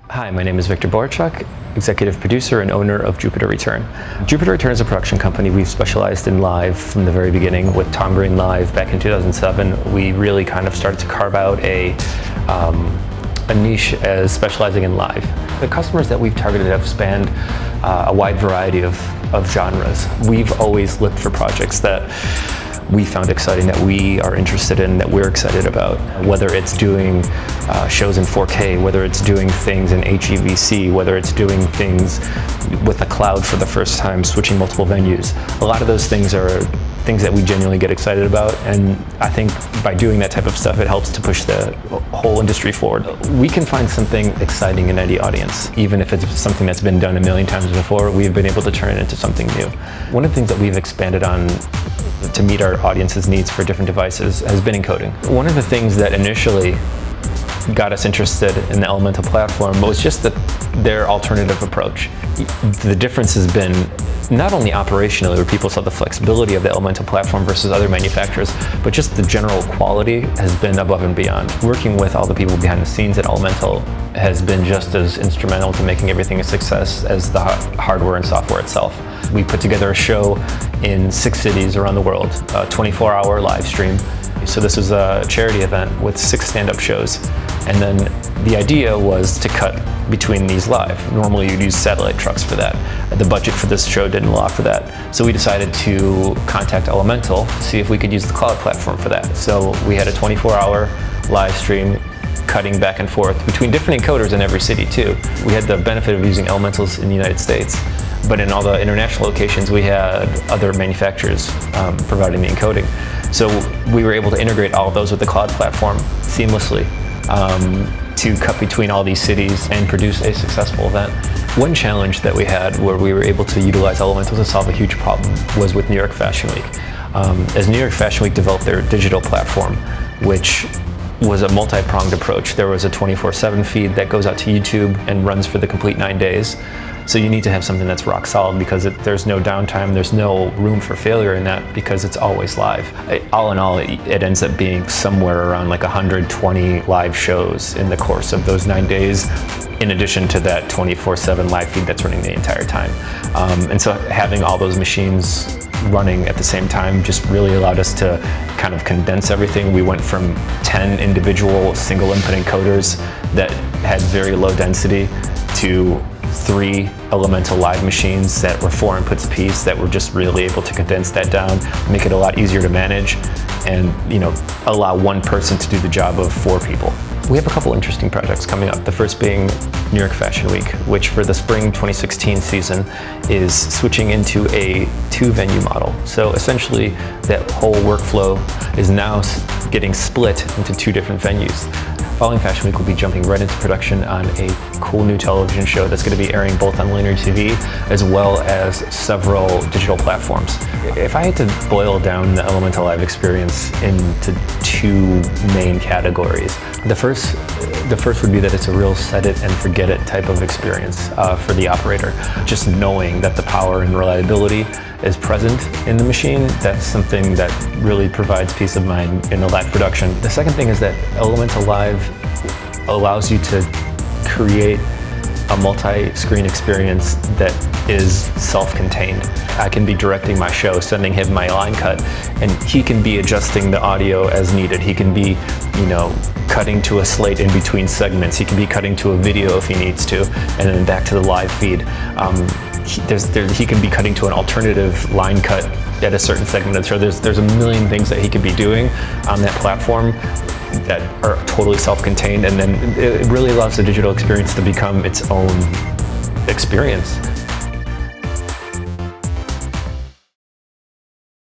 Hi, my name is Victor Borchuk, executive producer and owner of JupiterReturn. JupiterReturn is a production company. We've specialized in live from the very beginning. With Tom Breen Live back in 2007, we really kind of started to carve out a niche as specializing in live. The customers that we've targeted have spanned a wide variety of genres. We've always looked for projects that we found exciting, that we are interested in, that we're excited about. Whether it's doing shows in 4K, whether it's doing things in HEVC, whether it's doing things with the cloud for the first time, switching multiple venues. A lot of those things are things that we genuinely get excited about, and I think by doing that type of stuff, it helps to push the whole industry forward. We can find something exciting in any audience. Even if it's something that's been done a million times before, we've been able to turn it into something new. One of the things that we've expanded on to meet our audience's needs for different devices has been encoding. One of the things that initially got us interested in the Elemental platform was just their alternative approach. The difference has been not only operationally, where people saw the flexibility of the Elemental platform versus other manufacturers, but just the general quality has been above and beyond. Working with all the people behind the scenes at Elemental has been just as instrumental to making everything a success as the hardware and software itself. We put together a show in 6 cities around the world, a 24-hour live stream. So this was a charity event with 6 stand-up shows. And then the idea was to cut between these live. Normally you'd use satellite trucks for that. The budget for this show didn't allow for that. So we decided to contact Elemental to see if we could use the cloud platform for that. So we had a 24-hour live stream cutting back and forth between different encoders in every city too. We had the benefit of using Elementals in the United States, but in all the international locations we had other manufacturers providing the encoding. So we were able to integrate all of those with the cloud platform seamlessly to cut between all these cities and produce a successful event. One challenge that we had where we were able to utilize Elemental to solve a huge problem was with New York Fashion Week. As New York Fashion Week developed their digital platform, which was a multi-pronged approach. There was a 24/7 feed that goes out to YouTube and runs for the complete 9 days. So you need to have something that's rock solid because there's no downtime, there's no room for failure in that because it's always live. All in all, it ends up being somewhere around like 120 live shows in the course of those 9 days, in addition to that 24/7 live feed that's running the entire time. And so having all those machines running at the same time just really allowed us to kind of condense everything. We went from 10 individual single input encoders that had very low density to 3 Elemental live machines that were 4 inputs apiece that were just really able to condense that down, make it a lot easier to manage, and allow one person to do the job of 4 people. We have a couple interesting projects coming up. The first being New York Fashion Week, which for the spring 2016 season is switching into a 2-venue model. So essentially that whole workflow is now getting split into 2 different venues. Following Fashion Week, we'll be jumping right into production on a cool new television show that's going to be airing both on linear TV as well as several digital platforms. If I had to boil down the Elemental Live experience into 2 main categories, the first would be that it's a real set it and forget it type of experience for the operator. Just knowing that the power and reliability is present in the machine, that's something that really provides peace of mind in a live production. The second thing is that Elemental Live allows you to create a multi-screen experience that is self-contained. I can be directing my show, sending him my line cut, and he can be adjusting the audio as needed. He can be, cutting to a slate in between segments. He can be cutting to a video if he needs to, and then back to the live feed. He can be cutting to an alternative line cut at a certain segment of the show. There's a million things that he could be doing on that platform that are totally self-contained, and then it really allows the digital experience to become its own experience.